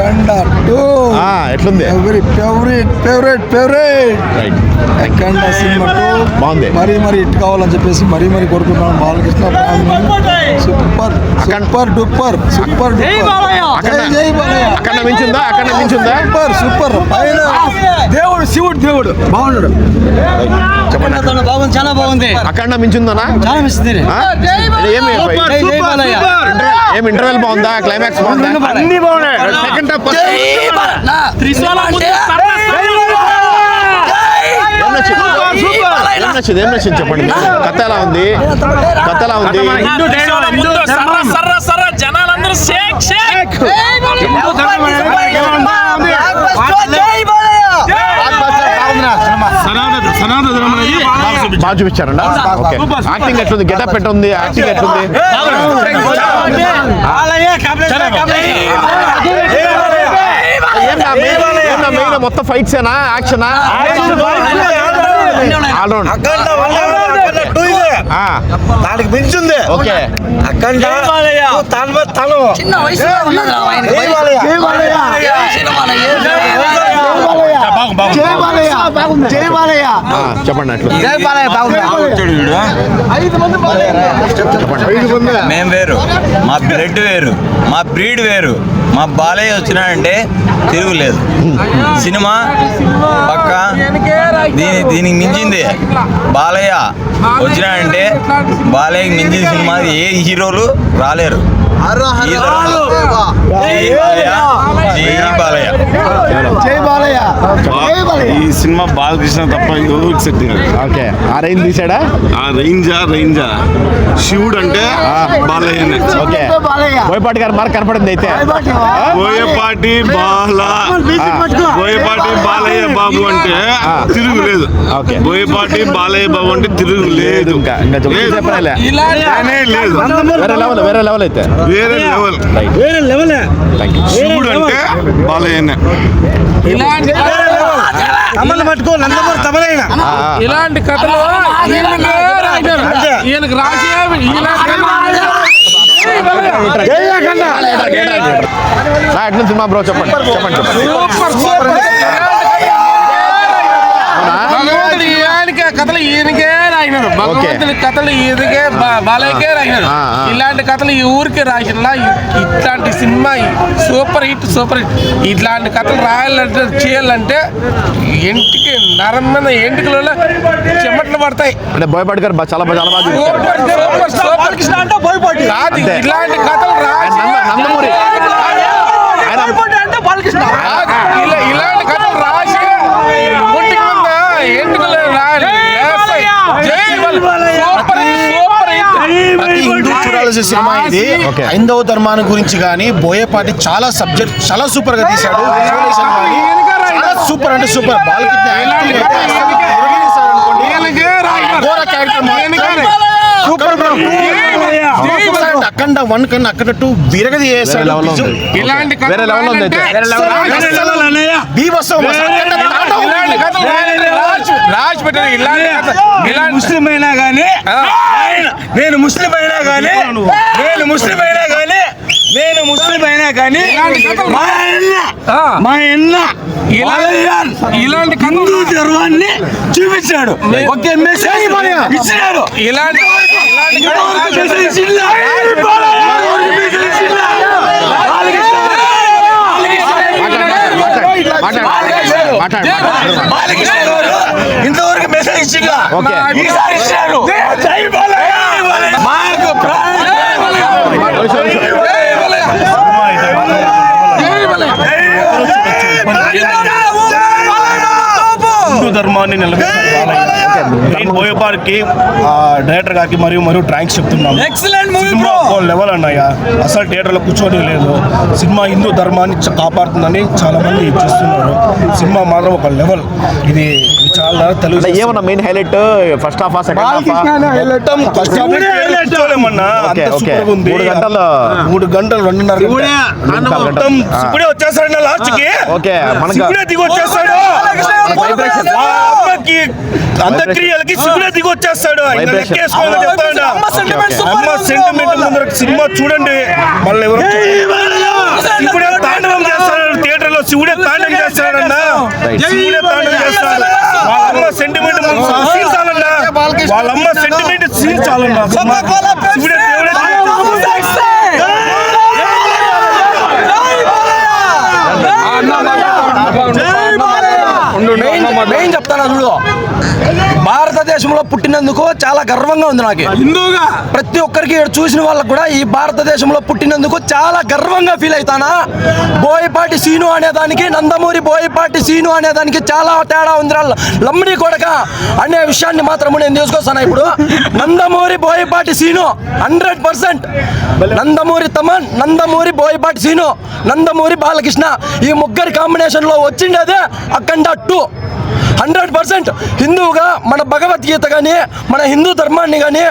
అఖండ 2 ఎట్లుంది? ఎవరి favourite right. అఖండ cinema 2 బాగుంది. మరీ హిట్ కావాలని చెప్పేసి మరీ కోరుకుంటున్నాను. బాలకృష్ణ సూపర్ అక్కడ మించుందా? సూపర్ పైన దేవుడు శివుడు బాగున్నాడు. చెప్పండి. బాగుంది, చాలా బాగుంది. అక్కడ మించుందనా? చాలా మిస్తుంది. ఏం ఇంటర్వెల్ బాగుందా? క్లైమాక్స్ బాగుందా? అన్ని బాగున్నాయి. సెకండ్ హాఫ్ ఏం నచ్చింది చెప్పండి. కథ ఎలా ఉంది? జనాలందరూ బాగా చూపించారండి. యాక్టింగ్ ఎట్లుంది? గెటప్ ఎట్లుంది? యాక్టింగ్ ఎట్లుంది? మెయిన్ మొత్తం ఫైట్స్ ఏనా? యాక్షనా? దానికి మించుంది. ఓకే. అఖండ చిన్న వయసులో ఉన్నది చెప్పండి. అట్లు మేము వేరు, మా బ్లడ్ వేరు, మా బ్రీడ్ వేరు. మా బాలయ్య వచ్చినాడంటే తిరుగులేదు. సినిమా పక్క దీనికి మించింది. బాలయ్య వచ్చినాడంటే బాలయ్యకి మించిన సినిమా ఏ హీరోలు రాలేరు. ఈ సినిమా బాలకృష్ణ తప్ప ఎవరికి సెట్ కాదు. ఓకే. ఆ రేంజ్ తీసాడా? ఆ రేంజా శివుడు అంటే బాలయ్యనే. ఓకే. బోయపాటి గారు మార్క్ కనపడింది అయితే. బోయపాటి బాలయ్య బాబు అంటే తిరుగులేదు. బోయపాటి బాలయ్య బాబు అంటే తిరుగులేదు. వేరే లెవెల్ అయితే. వేరే లెవెల్. శివుడు అంటే బాలయ్యనే. ఇలాంటి కథలు ఈయనకు రాసి ఎట్లా సినిమా బ్రో? చెప్పండి. కథలు ఈయనకే రాయినాడు. భగవంతుని కథలు ఈయనకే బాలయ్యకే రాయినాడు. ఇలాంటి కథలు ఈ ఊరికే రాసినా. ఇట్లాంటి సినిమా సూపర్ హిట్. ఇట్లాంటి కథలు రాయాలంటే చేయాలంటే ఇంటికి నరమైన ఎంటికలలో చెమట్లు పడతాయి. అంటే బోయపాటి గారు చాలా బాగా కాదు. ఇట్లాంటి కథలు రాసి నందమూరి ఇలాంటి కథలు రాసి ఎంటికలు రాయాలి. చూడాల్సిన సినిమా ఇది. హైందవ ధర్మాన్ని గురించి కానీ బోయపాటి చాలా సబ్జెక్ట్ చాలా సూపర్ గా తీశాడు. సూపర్ అంటే సూపర్. బాలకృష్ణ అఖండ 1 కన్నా అఖండ 2 విరగది చేశాడు. ఇలాంటి రాసి పెట్టారు. ఇలాంటి ముస్లిం అయినా కానీ నేను ముస్లిం అయినా కానీ మా అన్న ఇలాంటి హిందూ ధర్మాన్ని చూపించాడు. ఒకే మెసేజ్ ఇచ్చినాడు. ఇలాంటి ఇంతవరకు మెసేజ్ ఇచ్చిందా? ఇచ్చాడు. హిందూ ధర్మాన్ని నిలబెట్టారు. బోయపాటికి డైరెక్టర్ గారికి మరియు థ్యాంక్స్ చెప్తున్నాము. సినిమా లెవెల్ అన్నయ్య. అసలు థియేటర్లో కూర్చోని లేదు. సినిమా హిందూ ధర్మాన్ని కాపాడుతుందని చాలా మంది చూస్తున్నారు. సినిమా మాత్రం ఒక లెవెల్. ఇది చాలా తెలుగు. ఏమన్నా main highlight? First half second half? కూర్చోలేమన్నా. అంత సూపర్ ఉంది. 3 గంటలు 2.5 ఇప్పుడే వచ్చేస్తాడు లాస్ట్ కి. ఇప్పుడే దిగి వచ్చేస్తాడు. అంత్యక్రియలకి శివుడే దిగి వచ్చేస్తాడు. అమ్మ సెంటిమెంట్ ముందర సినిమా చూడండి. మళ్ళీ ఎవరు ఇప్పుడే తాండవం చేస్తాడు. శివుడే తాండం చేస్తాడన్నా, శివుడే తాండం చేస్తాడు. వాళ్ళమ్మ సెంటిమెంట్ సీన్ చాలన్నా, వాళ్ళమ్మ సెంటిమెంట్ సీన్ చాలన్నా. శివుడే దేవుడే మెయిన్ చెప్తాను చూడు, భారతదేశంలో పుట్టినందుకు చాలా గర్వంగా ఉంది నాకు. హిందూగా ప్రతి ఒక్కరికి చూసిన వాళ్ళకు కూడా ఈ భారతదేశంలో పుట్టినందుకు చాలా గర్వంగా ఫీల్ అవుతానా. బోయపాటి సీను అనేదానికి, నందమూరి బోయపాటి సీను అనేదానికి చాలా తేడా ఉందిరా లమ్మిడి కొడక అనే విషయాన్ని మాత్రము నేను తీసుకొస్తాను. ఇప్పుడు నందమూరి బోయపాటి సీను 100%, నందమూరి తమన్, నందమూరి బోయపాటి సీను, నందమూరి బాలకృష్ణ, ఈ ముగ్గురి కాంబినేషన్లో వచ్చిండేదే అఖండ 2. 100% హిందువుగా మన భగవద్గీత కానీ, మన హిందూ ధర్మాన్ని కానీ,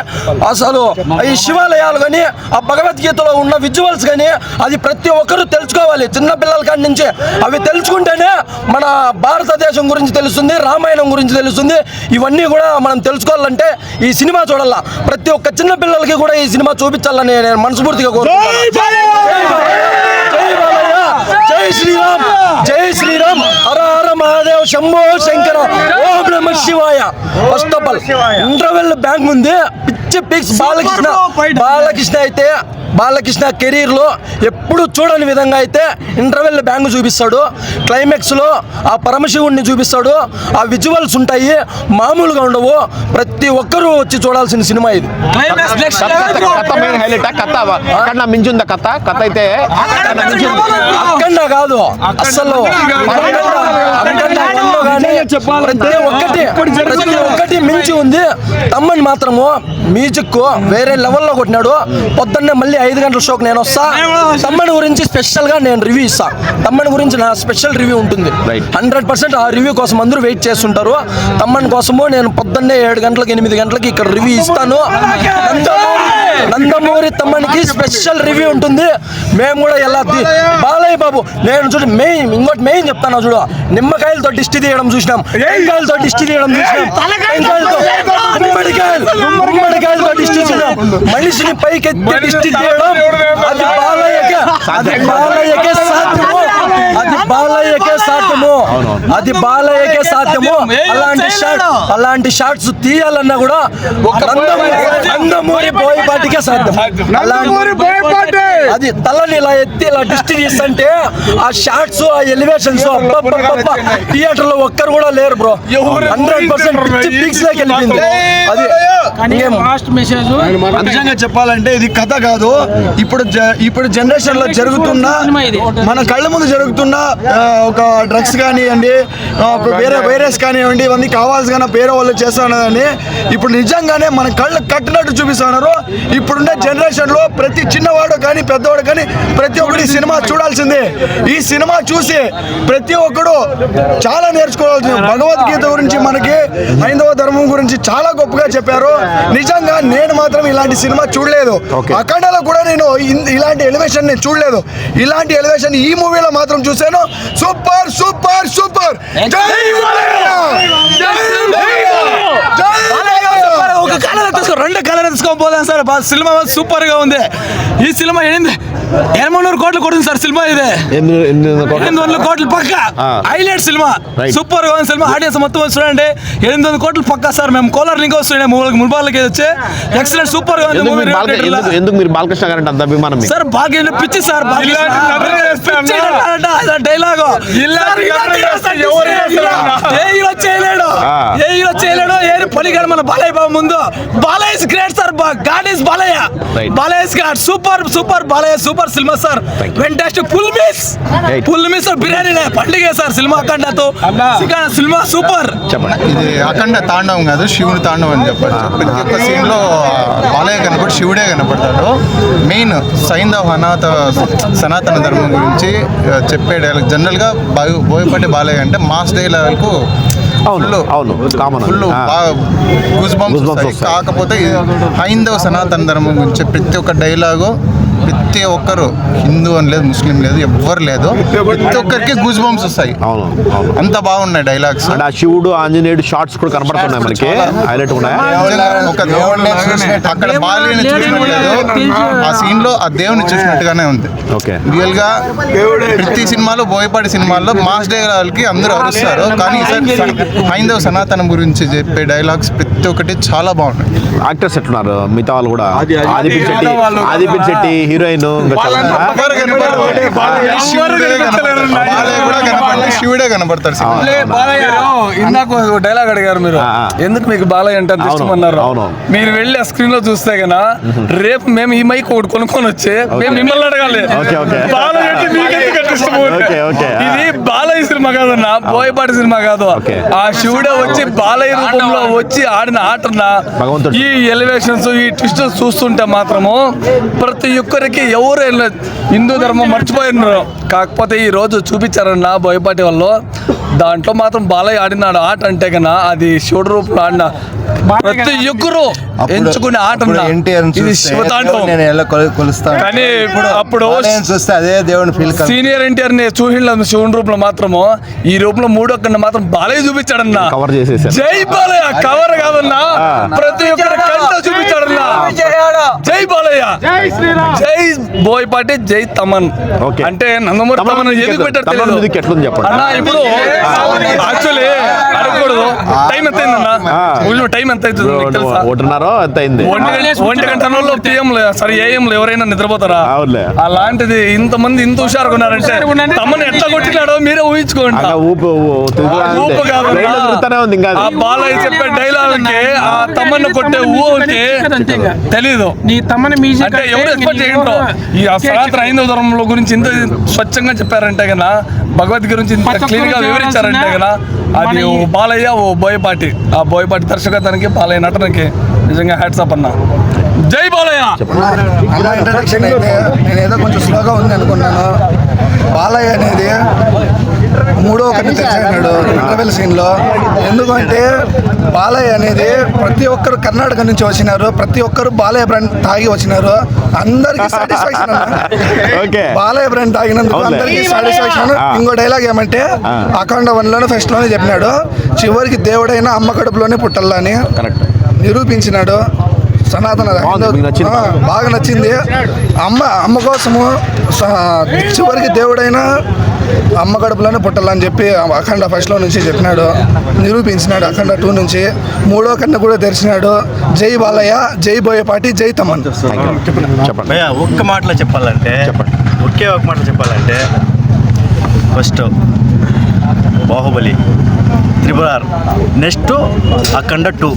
అసలు ఈ శివాలయాలు కానీ, ఆ భగవద్గీతలో ఉన్న విజువల్స్ కానీ, అది ప్రతి ఒక్కరూ తెలుసుకోవాలి. చిన్నపిల్లల కాడి నుంచి అవి తెలుసుకుంటేనే మన భారతదేశం గురించి తెలుస్తుంది, రామాయణం గురించి తెలుస్తుంది. ఇవన్నీ కూడా మనం తెలుసుకోవాలంటే ఈ సినిమా చూడాలా. ప్రతి ఒక్క చిన్న పిల్లలకి కూడా ఈ సినిమా చూపించాలని నేను మనస్ఫూర్తిగా కోరుకుంటున్నాను. జై శ్రీరామ్, జై శ్రీరామ్, హర హర మహాదేవ్, శంభో శంకర, ఓం నమ శివాయ. First of all interval bank ఉంది, పిచ్చి పిక్స్. బాలకృష్ణ అయితే బాలకృష్ణ కెరీర్లో ఎప్పుడు చూడని విధంగా అయితే ఇంటర్వెల్ బ్యాంక్ చూపిస్తాడు. క్లైమాక్స్లో ఆ పరమశివుణ్ణి చూపిస్తాడు. ఆ విజువల్స్ ఉంటాయి, మామూలుగా ఉండవు. ప్రతి ఒక్కరూ వచ్చి చూడాల్సిన సినిమా ఇది. కథ మెయిన్ హైలైట్. కథ అక్కడ మించిందా? కథ అయితే అక్కడ కాదు అసలు. ప్రతి ఒక్కటి మించి ఉంది. తమ్మని మాత్రము మ్యూజిక్ వేరే లెవెల్లో కొట్టినాడు. పొద్దున్నే మళ్ళీ 5 గంటల షోకి నేను వస్తా. తమ్మని గురించి స్పెషల్ గా నేను రివ్యూ ఇస్తా. తమ్మని గురించి నా స్పెషల్ రివ్యూ ఉంటుంది. 100% ఆ రివ్యూ కోసం అందరూ వెయిట్ చేస్తుంటారు. తమ్మని కోసము నేను పొద్దున్నే 7 గంటలకు 8 గంటలకి ఇక్కడ రివ్యూ ఇస్తాను. నందమూరి తమ్మనికి స్పెషల్ రివ్యూ ఉంటుంది. మేము కూడా ఎలా బాలయ్య బాబు, నేను చూడు ఇంకోటి మెయిన్ చెప్తాను చూడు, నిమ్మకాయలతో దిష్టి తీయడం చూసినాం, టెంకాయలతో దిష్టి తీయడం చూసినాం, గుమ్మడికాయలతో దిష్టి చూసినాం. మనిషిని పైకెత్తి దిష్టి తీయడం అది బాలయ్యకే సాధ్యము. అలాంటి షాట్స్ తీయాలన్నా కూడా నందమూరి బోయపాటికే సాధ్యం. అది తలని ఇలా ఎత్తి ఇలా దిష్టి తీస్తుంటే ఆ షాట్స్, ఆ ఎలివేషన్స్ థియేటర్ లో ఒక్కరు కూడా లేరు బ్రో. 100% పిక్స్ లోకి వెళ్ళింది. అది నిజంగా చెప్పాలంటే ఇది కథ కాదు. ఇప్పుడు జనరేషన్ లో జరుగుతున్న, మన కళ్ళ ముందు జరుగుతున్న ఒక డ్రగ్స్ కానివ్వండి, వేరే వైరస్ కానివ్వండి, ఇవన్నీ కావాల్సిన వేరే వాళ్ళు చేస్తున్నదని ఇప్పుడు నిజంగానే మన కళ్ళు కట్టినట్టు చూపిస్తున్నారు. ఇప్పుడున్న జనరేషన్ లో ప్రతి చిన్నవాడు కానీ పెద్దవాడు కానీ ప్రతి ఒక్కరు ఈ సినిమా చూడాల్సిందే. ఈ సినిమా చూసి ప్రతి ఒక్కడు చాలా నేర్చుకోవాల్సింది. భగవద్గీత గురించి, మనకి హైందవ ధర్మం గురించి చాలా గొప్పగా చెప్పారు. నిజంగా నేను మాత్రం ఇలాంటి సినిమా చూడలేదు. అఖండలో కూడా నేను ఇలాంటి ఎలివేషన్ నేను చూడలేదు. ఇలాంటి ఎలివేషన్ ఈ మూవీలో మాత్రం చూశాను. Super super super. ఒక కలర్ తీసుకో, 2 కలర్ తీసుకొని పోదాం సార్. సినిమా సూపర్ గా ఉంది. ఈ సినిమా 800 కోట్లు కొడుతుంది సార్. సినిమా ఇదే 800 కోట్లు పక్క. హైలైట్ సినిమా, సూపర్ గా ఉంది సినిమా. ఆడియన్స్ మొత్తం చూడండి, 800 కోట్లు పక్క సార్. మేము కోలార్ లింక్ వస్తున్నాయి మున్బాలకి వచ్చి ఎక్సలెంట్ సూపర్ గా ఉంది. ఎందుకు మీరు బాలకృష్ణ గారు అంటే అంత అభిమానం సార్? బాగా పిచ్చి సార్. డైలాగ్ చేయలేడు పలిగాడు మన బాలయ్య బాబు ముందు. Balayya great sir. God is Balayya. Balayya god super super. Balayya super cinema sir. Fantastic. Full miss biryani పండుగ సార్. సినిమా అఖండతో సినిమా సూపర్. ఇది అఖండ తాండవం కాదు, శివుని తాండవం అని చెప్పచ్చు. ప్రతి ఒక్క సీన్ లో బాలయ్య కనపడి శివుడే కనపడతాడు. మెయిన్ సనాతన ధర్మం గురించి చెప్పే డైలాగ్. జనరల్ గా బోయపాటి బాలయ్య అంటే మాస్ డైలాగ్ కు కాకపోతే హైందవ సనాతన ధర్మం గురించి ప్రతి ఒక్క డైలాగు, ప్రతి ప్రతి ఒక్కరు, హిందూ అని లేదు, ముస్లిం లేదు, ఎవ్వరు లేదు, ప్రతి ఒక్కరికి గూస్ బంప్స్ వస్తాయి. అవును అవును. అంత బాగున్నాయి డైలాగ్స్. అంటే ఆ శివుడు ఆంజనేయుడు షార్ట్స్ కూడా కనబడుతున్నాయి మనకి, హైలైట్ ఉన్నాయా? ఒక దేవుడిని చూసినట్టు, అక్కడ బాలీని చూసినట్లేదు, ఆ సీన్ లో ఆ దేవుని చూసినట్టుగానే ఉంది. ఓకే. రియల్ గా ప్రతి సినిమాలో, బోయపాటి సినిమాల్లో మాస్ డైలాగ్కి అందరూ అరుస్తారు, కానీ హైందవ సనాతనం గురించి చెప్పే డైలాగ్స్ ప్రతి ఒక్కటి చాలా బాగున్నాయి. యాక్టర్స్ ఎట్లున్నారు మిగతా వాళ్ళు కూడా? ఆదిపిన్ శెట్టి హీరోయిన్, ఎవ్వరు కనపడరు. బాలయ్య కూడా కనపడలేదు, శివుడే కనపడతారు. ఇందాక డైలాగ్ అడిగారు మీరు, ఎందుకు మీకు బాలయ్య అంటే అంత ఇష్టం అన్నారు. మీరు వెళ్ళి ఆ స్క్రీన్ లో చూస్తే గనా రేపు మేము ఈ మైక్ ఒకటి కొనుక్కొని వచ్చి మేము మిమ్మల్ని అడగాలి, బాలయ్య అంటే మీకెందుకు అంత ఇష్టం. ఇది బాలయ్య సినిమా కాదన్నా, బోయపాటి సినిమా కాదు. ఆ శివుడే వచ్చి బాలయ్య రూపంలో వచ్చి ఆడిన ఆటన ఈ ఎలివేషన్స్, ఈ ట్విస్ట్ చూస్తుంటే మాత్రము ప్రతి ఒక్కరికి ఎవరు హిందూ ధర్మం మర్చిపోయినారు. కాకపోతే ఈ రోజు చూపించారన్న బోయపాటి వాళ్ళు, దాంట్లో మాత్రం బాలయ్య ఆడినాడు ఆట అంటే కన్నా అది శివుడు రూపంలో ఆడిన ప్రతి ఒక్కరు ఎంచుకునే ఆట ఇది శివతాండం. కానీ అప్పుడు అదే దేవుని ఫీల్. సీనియర్ ఎన్టీఆర్ ని చూసిండు శివుని రూపంలో, మాత్రము ఈ రూపంలో మూడో కన్నా మాత్రం బాలయ్య చూపించాడన్నా. జై బాలయ్య కవర్ కాదన్నా, ప్రతి ఒక్కరు కంట చూపించాడన్నా. జై బాలయ్య, జై బోయపాటి, జై తమన్. అంటే నందమూరి తమన్ ఎందుకు పెట్టారు అన్నా? ఇప్పుడు యాక్చువల్లీ అడగకూడదు, టైం ఎంత అయిందన్నా? టైం ఎంత అవుతుంది తెలుసా? 1:00 PM సరే AM ఎవరైనా నిద్రపోతారా? అలాంటిది ఇంతమంది ఇంత హుషారుగా ఉన్నారంటే తమను ఎట్లా కొట్టినాడో మీరే ఊహించుకోండి. ఊపు కాదు, ఆ బాలయ్య చెప్పే డైలాగ్ కి ఆ తమను కొట్టే ఊహకి తెలీదు. అంటే ఎవరు ఎక్స్పెక్ట్ చేయండి. ఈ సనాతన హైందవ ధర్మంలో గురించి ఇంత స్వచ్ఛంగా చెప్పారంటే గనా, భగవద్గీత గురించి ఇంత క్లియర్ గా వివరించారంటే గనా, అది ఓ బాలయ్య, ఓ బోయపాటి. ఆ బోయపాటి దర్శకత్వానికి, బాలయ్య నటనకి నిజంగా హ్యాట్స్ ఆఫ్ అన్న. జై బాలయ్య. ఇంట్రడక్షన్ అయితే నేనేదో కొంచెం స్లోగా ఉంది అనుకున్నాను. బాలయ్య అనేది మూడో ఒకటి తెచ్చాడు ఇంటర్వెల్ సీన్ లో. ఎందుకంటే బాలయ్య అనేది ప్రతి ఒక్కరు కర్ణాటక నుంచి వచ్చినారు, ప్రతి ఒక్కరు బాలయ్య బ్రాండ్ తాగి వచ్చినారు, అందరికి సాటిస్ఫాక్షన్. బాలయ్య బ్రాండ్ తాగినందుకు అందరికి సాటిస్ఫాక్షన్. ఇంకో డైలాగ్ ఏమంటే అఖండ 1 ఫస్ట్ లోనే చెప్పినాడు, చివరికి దేవుడైనా అమ్మ కడుపులోనే పుట్టాలని నిరూపించినాడు. సనాతన బాగా నచ్చింది. అమ్మ కోసము చివరికి దేవుడైనా అమ్మ కడుపులోనే పుట్టాలని చెప్పి అఖండ ఫస్ట్ లో నుంచి చెప్పినాడు, నిరూపించినాడు. అఖండ 2 నుంచి మూడో కన్నా కూడా తెరిచినాడు. జై బాలయ్య, జై బోయపాటి, జై తమన్. ఒక్క మాటలో చెప్పాలంటే, ఒకే ఒక మాటలో చెప్పాలంటే, ఫస్ట్ బాహుబలి, RRR, నెక్స్ట్ అఖండ 2.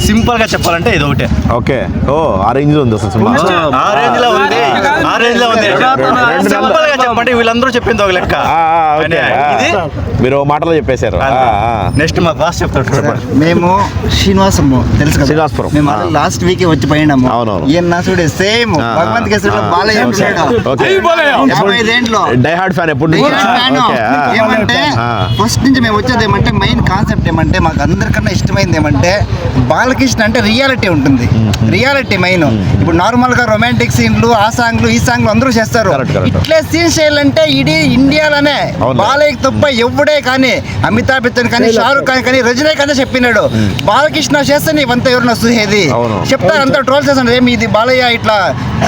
సింపుల్ గా చెప్పాలంటే ఇది ఒకటే. ఓకే. ఓ ఆ రేంజ్ లో ఉంది అసలు. ఆ రేంజ్ లో ఉంది. సింపుల్ గా చెప్పండి, వీళ్ళందరూ చెప్పింది ఒక లెక్క. మీరు మాటలో చెప్పేశారు. నెక్స్ట్ మా బాస్ చెప్తాడు. మేము శ్రీనివాసము తెలుసు కదా, శ్రీనివాసపురం. మేము లాస్ట్ వీక్ వచ్చి పోయినాము. ఈయన చూడే సేమ్ భగవంత్ కేసరిలో బాలయ్య డై హార్డ్ ఫ్యాన్ ఎప్పుడు ఏమంటే ఫస్ట్ నుంచి మేము వచ్చేది ఏమంటే మెయిన్ కాన్సెప్ట్ ఏమంటే మాకు అందరికన్నా ఇష్టమైంది ఏమంటే బాలకృష్ణ అంటే రియాలిటీ ఉంటుంది. Reality main. ఇప్పుడు నార్మల్ గా రొమాంటిక్ సీన్లు, ఆ సాంగ్లు, ఈ సాంగ్లు అందరూ చేస్తారు. ఇట్లే సీన్ చేయాలంటే ఇది ఇండియాలోనే బాలయ్య తప్ప ఎవడే కానీ, అమితాబ్ బచ్చన్ కానీ, షారుఖ్ ఖాన్ కానీ, రజనీకాంత్ చెప్పినాడు బాలకృష్ణ చేస్తే నీవంతా ఎవరన్నా చూసేది చెప్తారు. అంతా ట్రోల్ చేస్తాడు, ఏమి ఇది బాలయ్య ఇట్లా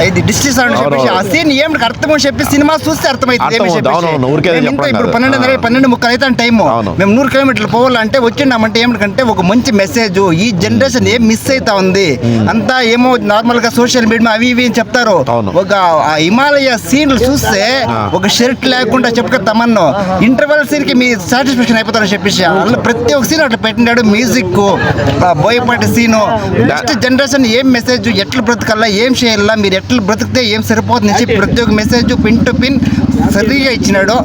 ఇది డిస్ట్రిక్ట్ అని చెప్పేసి ఆ సీన్ ఏమి అర్థం చెప్పి సినిమా చూస్తే అర్థమైంది ఏమి చెప్పేసి. ఇప్పుడు 12:30 అయితే టైం, మేము 100 కిలోమీటర్లు పోవాలంటే వచ్చిండామంటే ఏమిటంటే ఒక మంచి మెసేజ్. ఈ జనరేషన్ ఏం మిస్ అవుతా ఉంది, అంతా ఏమో నార్మల్ గా సోషల్ మీడియా అవి ఇవి అని చెప్తారు. ఒక హిమాలయ సీన్లు చూస్తే ఒక షర్ట్ లేకుండా చెప్పుక తమన్ను ఇంటర్వెల్ సీన్ కి మీ సాటిస్ఫాక్షన్ అయిపోతారని చెప్పేసి ప్రతి ఒక్క సీన్ అట్లా పెట్టినాడు. Music, Boyapati scene, next generation ఏం మెసేజ్, ఎట్లా బ్రతకల్లా, ఏం చేయాలా, మీరు ఎట్లా బ్రతికితే ఏం సరిపోతుంది చెప్పి ప్రతి ఒక్క మెసేజ్ పిన్ టు పిన్ సరిగా ఇచ్చినాడు.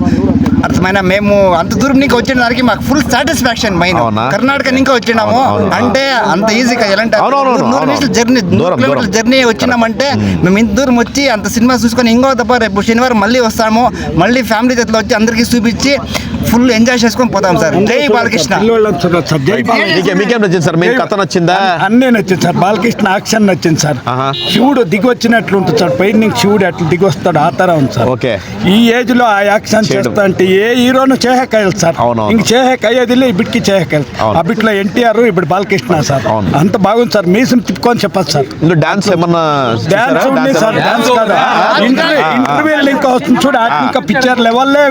అర్థమైన మేము అంత దూరం నుంచి వచ్చిన దానికి మాకు ఫుల్ సాటిస్ఫాక్షన్ మైండ్. అవునా? కర్ణాటక నుంచి వచ్చినాము అంటే అంత ఈజీగా ఎలాంటి అవునవును, 100 నిమిషాల జర్నీ, 100 కిలోమీటర్ల జర్నీ వచ్చినామంటే మేము ఇంత దూరం వచ్చి అంత సినిమా చూసుకొని ఇంకో తప్ప రేపు శనివారం మళ్ళీ వస్తాము, మళ్ళీ ఫ్యామిలీ జతలో వచ్చి అందరికీ చూపించి ఫుల్ ఎంజాయ్ చేసుకొని పోతాం సార్. జై బాలకృష్ణ. మీకేం నచ్చింది సార్? మీకు కథ నచ్చిందా? అన్నీ నచ్చింది సార్. బాలకృష్ణ యాక్షన్ నచ్చింది సార్. శివుడు దిగి వచ్చినట్లు ఉంటుంది సార్. పైన నుంచి శివుడు ఎట్లా దిగి వస్తాడు ఆ తర ఉంది సార్. ఓకే. ఈ ఏజ్ లో ఆ యాక్షన్ చేస్తా అంటే ఏ హీరోను చేయకయ్యాలి సార్. ఇంక చేయకయ్యేది ఈ బిట్కి చేయకయ్యాలి. ఆ బిట్లో ఎన్టీఆర్, ఇప్పుడు బాలకృష్ణ సార్. అంత బాగుంది సార్. మీసం తిప్పుకొని చెప్పచ్చు సార్. డాన్స్ ఏమన్నా? డాన్స్ ఉంది సార్. డాన్స్ కాదు, ఇంటర్వ్యూ ఇంకా వస్తుంది చూడు. ఇంకా పిక్చర్ లెవెల్లే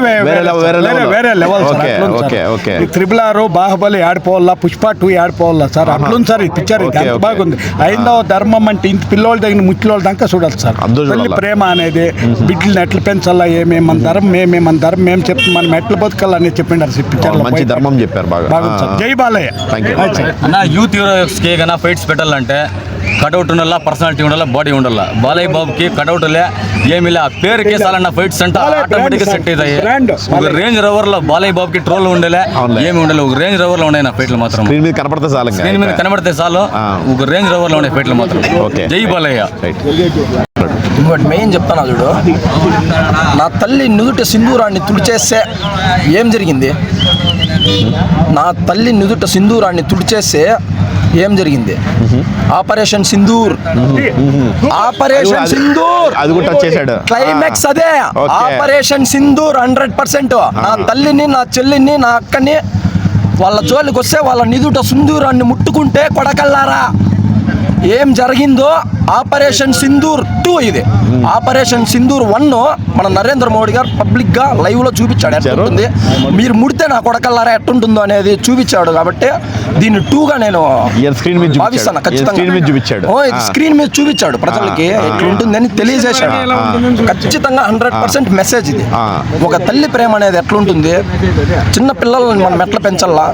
వేరే level sir. Triple R, Baahubali ఆడిపోవాలా, పుష్ప 2 ఆడిపోవాలా సార్. అట్లుంది సార్ ఈ పిక్చర్. ఎంత బాగుంది. ఐదవ ధర్మం అంటే ఇంత పిల్లోళ్ళ దగ్గర ముట్టిలోళ్ళ దాకా చూడాలి సార్. తల్లి ప్రేమ అనేది, బిడ్డలను ఎట్లా పెంచాలా, మన ధర్మం మన ధర్మం ఏం చెప్తుంది, మనం ఎట్లా బతకాలని చెప్పిండారు పిక్చర్. మంచి ధర్మం చెప్పారు. బాగుంది సార్. జై బాలయ్య. అన్న యూత్ హీరోస్కి కన్నా ఫైట్స్ పెట్టాలంటే కటౌట్ ఉండాల, పర్సనాలిటీ ఉండాల, బాడీ ఉండాల. బాలయ్య బాబుకి కటౌట్లే ఏమి లే, పేరుకే సాలన్న ఫైట్స్ అంటే ఆటోమేటిక్గా సెట్ అవుతాయి. ఒక రేంజ్ రోవర్ లో బాలయ్య బాబుకి ట్రోల్ ఉండలే, ఏమి ఉండలే. ఒక రేంజ్ రోవర్ లో ఉన్నాయి నా ఫైట్లు మాత్రం. స్క్రీన్ మీద కనపడితే చాలు. స్క్రీన్ మీద కనబడితే చాలు. ఒక రేంజ్ రోవర్ లో ఉన్నాయి ఫైట్లు మాత్రం. జై బాలయ్య. ఇంకోటి మెయిన్ చెప్తాను చూడు, నా తల్లి నుదుట సింధూరాన్ని తుడిచేస్తే ఏం జరిగింది? నా తల్లి నుదుట సింధూరాన్ని తుడిచేస్తే ఏం జరిగింది? ఆపరేషన్ సింధూర్. ఆపరేషన్ సింధూర్ అది కూడా చేశాడు. క్లైమాక్స్ అదే. ఆపరేషన్ సింధూర్ 100%. నా తల్లిని, నా చెల్లిని, నా అక్కని వాళ్ళ జోలికి వస్తే వాళ్ళ నిదుట సింధూరాన్ని ముట్టుకుంటే కొడకల్లారా ఏం జరిగిందో ఆపరేషన్ సింధూర్ 2 ఇది. ఆపరేషన్ సింధూర్ 1 మన నరేంద్ర మోడీ గారు పబ్లిక్ గా లైవ్ లో చూపించాడు ఎట్లుంటుంది, మీరు ముడితే నా కొడకల్లారా ఎట్టుంటుందో అనేది చూపించాడు. కాబట్టి దీన్ని 2గా నేను భావిస్తాను ఖచ్చితంగా. స్క్రీన్ మీద చూపించాడు ప్రజలకి ఎట్లుంటుంది అని తెలియజేశాడు. ఖచ్చితంగా 100% మెసేజ్ ఇది. ఒక తల్లి ప్రేమ అనేది ఎట్లుంటుంది, చిన్న పిల్లల్ని మనం ఎట్లా పెంచాలా,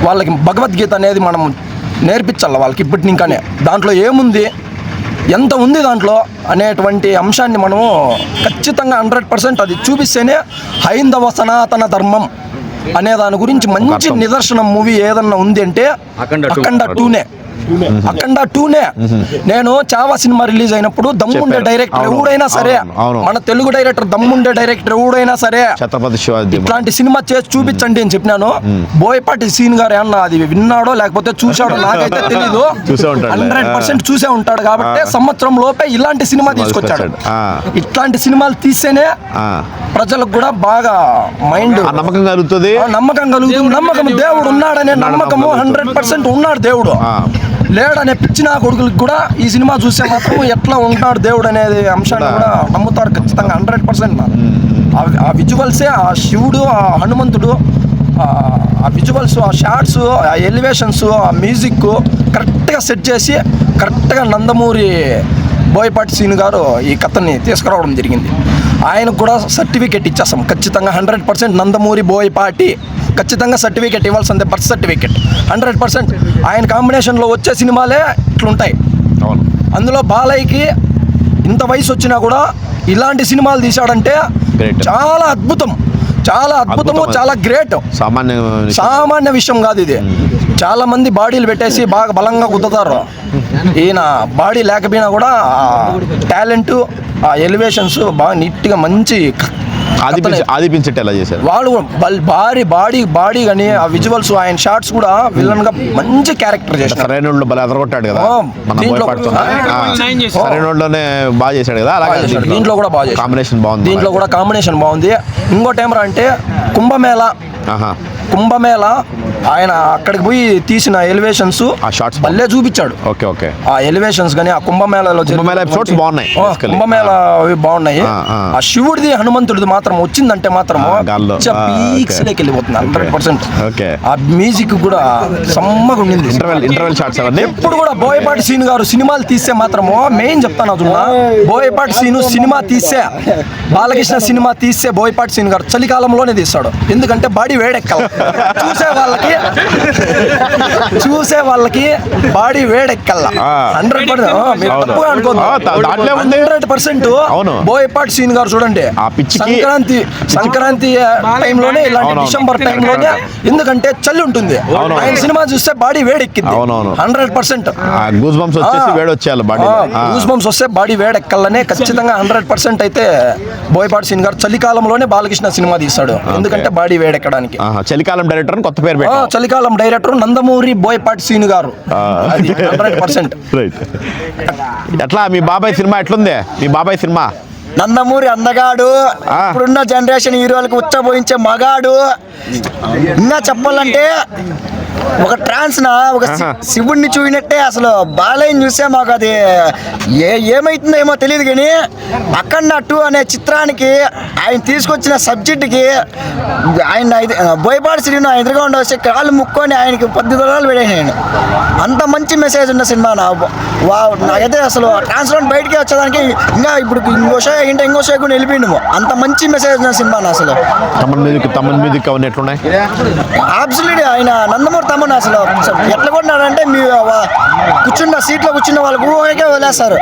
వాళ్ళకి భగవద్గీత అనేది మనం నేర్పించాలి వాళ్ళకి ఇప్పటి ఇంకానే. దాంట్లో ఏముంది, ఎంత ఉంది దాంట్లో అనేటువంటి అంశాన్ని మనము ఖచ్చితంగా 100% అది చూపిస్తేనే హైందవ సనాతన ధర్మం అనే దాని గురించి మంచి నిదర్శనం మూవీ ఏదన్నా ఉంది అంటే అఖండ 2నే. అఖండ 2నే. నేను చావా సినిమా రిలీజ్ అయినప్పుడు దమ్ముండే డైరెక్టర్ ఎవడైనా సరే, మన తెలుగు డైరెక్టర్ దమ్ముండే డైరెక్టర్ ఎవడైనా సరే ఇట్లాంటి సినిమా చేసి చూపించండి అని చెప్పినాను. బోయపాటి సీన్ గారు ఏమన్నా అది విన్నాడో లేకపోతే చూసాడో నాకైతే తెలీదు. 100% చూసే ఉంటాడు. కాబట్టి సంవత్సరం లోపే ఇలాంటి సినిమా తీసుకొచ్చాడు. ఇట్లాంటి సినిమాలు తీస్తేనే ప్రజలకు కూడా బాగా మైండ్ నమ్మకం కలుగుతుంది. నమ్మకం దేవుడు ఉన్నాడనే నమ్మకము 100% ఉన్నాడు. దేవుడు లేడనే పిచ్చిన కొడుకులకు కూడా ఈ సినిమా చూస్తే మాత్రం ఎట్లా ఉంటాడు దేవుడు అనేది అంశాన్ని కూడా నమ్ముతారు ఖచ్చితంగా 100%. ఆ విజువల్సే, ఆ శివుడు, ఆ హనుమంతుడు, ఆ విజువల్స్, ఆ షార్ట్స్, ఆ ఎలివేషన్స్, ఆ మ్యూజిక్ కరెక్ట్గా సెట్ చేసి కరెక్ట్గా నందమూరి బోయపాటి సీను గారు ఈ కథని తీసుకురావడం జరిగింది. ఆయనకు కూడా సర్టిఫికేట్ ఇచ్చేస్తాం ఖచ్చితంగా 100%. నందమూరి బోయపాటి ఖచ్చితంగా సర్టిఫికేట్ ఇవ్వాల్సిందే, బర్త్ సర్టిఫికేట్ 100%. ఆయన కాంబినేషన్లో వచ్చే సినిమాలే ఇట్లుంటాయి. అందులో బాలయ్యకి ఇంత వయసు వచ్చినా కూడా ఇలాంటి సినిమాలు తీశాడంటే చాలా అద్భుతం, చాలా అద్భుతము, చాలా గ్రేట్. సామాన్య విషయం కాదు ఇది. చాలా మంది బాడీలు పెట్టేసి బాగా బలంగా కుదుతారు. ఈయన బాడీ లేకపోయినా కూడా టాలెంట్, ఆ ఎలివేషన్స్ బాగా నీట్గా మంచి ఆదిపించేలా చేశారు వాళ్ళు. బాడీ కానీ ఆ విజువల్స్, ఆయన షార్ట్స్ కూడా విలన్ గా మంచి క్యారెక్టర్ చేశారు. సరైనోళ్ళు బాగా ఎదరగొట్టాడు కదా, సరైనోళ్ళనే బాగా చేశాడు కదా. దీంట్లో కూడా బాగా కాంబినేషన్ బాగుంది. దీంట్లో కూడా కాంబినేషన్ బాగుంది. ఇంకోటి ఏమరా అంటే కుంభమేళ ఆయన అక్కడికి పోయి తీసిన ఎలివేషన్స్ భలే చూపించాడు. ఆ ఎలివేషన్స్ కానీ ఆ కుంభమేళలో కుంభమేళ బాగున్నాయి. ఆ శివుడిది హనుమంతుడిది మాత్రం వచ్చిందంటే మాత్రం పీక్స్ లోకి వెళ్ళిపోతుంది 100%. ఆ మ్యూజిక్ కూడా సమ్మగా ఉండింది. ఎప్పుడు కూడా బోయపాటి సీన్ గారు సినిమాలు తీస్తే మాత్రము మెయిన్ చెప్తాను చూడ, బోయపాటి సీను సినిమా తీస్తే, బాలకృష్ణ సినిమా తీస్తే బోయపాటి సీన్ గారు చలికాలంలోనే తీస్తాడు. ఎందుకంటే బాడీ వేడెక్కాలి. చూసే వాళ్ళకి బాడీ వేడెక్కల్లా. 100% మీరు అవును. తప్పుగా అనుకోద్దు. దాంట్లో ఉంది. 100% అవును. బోయపాటి సీన్ గారు చూడండి, ఆ పిచ్చికి- సంక్రాంతి టైంలోనే ఇలాంటి అవునవును. డిసెంబర్ టైంలోనే, ఎందుకంటే చలి ఉంటుంది. అవునవును. ఆయన సినిమా చూస్తే బాడీ వేడెక్కింది. అవునవును. 100%. గూస్ బంప్స్ వచ్చేసి వేడొచ్చేయాలి బాడీ. గూస్ బంప్స్ వస్తే బాడీ వేడెక్కల్లనే ఖచ్చితంగా 100% అయితే బోయపాటి సీన్ గారు చలికాలంలోనే బాలకృష్ణ సినిమా తీస్తాడు, ఎందుకంటే బాడీ వేడెక్కడానికి. చలికాలం డైరెక్టర్ కొత్త పేరు పెట్టారు. చలికాలం డైరెక్టర్ నందమూరి బోయపాటి సీను గారు. అది 100%. రైట్. ఎట్లా మీ బాబాయ్ సినిమా ఎట్లుంది? మీ బాబాయ్ సినిమా నందమూరి అందగాడు, ఇప్పుడున్న జనరేషన్ హీరోలకు ఉచ్చబోయించే మగాడు. ఇంకా చెప్పాలంటే ఒక ట్రాన్స్ ఒక శివుడిని చూసినట్టే. అసలు బాలయ్యని చూస్తే మాకు అది ఏమైతుందో ఏమో తెలియదు, కానీ అఖండ 2 అనే చిత్రానికి ఆయన తీసుకొచ్చిన సబ్జెక్టుకి ఆయన బోయపాటి శ్రీను ఎదురుగా ఉండవచ్చే కాళ్ళు ముక్కొని ఆయనకి 10 దొరలు పెట్టాను. అంత మంచి మెసేజ్ ఉన్న సినిమా నాకైతే అసలు ట్రాన్స్లో బయటికి వచ్చేదానికి ఇంకా ఇప్పుడు ఇంకో షో కూడా వెళ్ళిపోయిండు. అంత మంచి మెసేజ్ ఉన్న సినిమా అసలు. తమన్ మ్యూజిక్ అవన్నీ ఎట్లున్నాయి? అబ్సల్యూట్లీ ఆయన నందమూరి తమన్ అసలు ఎట్లా కొట్టినాడంటే మీ కూర్చున్న సీట్లో కూర్చున్న వాళ్ళకు ఊహకే వదిలేస్తారు.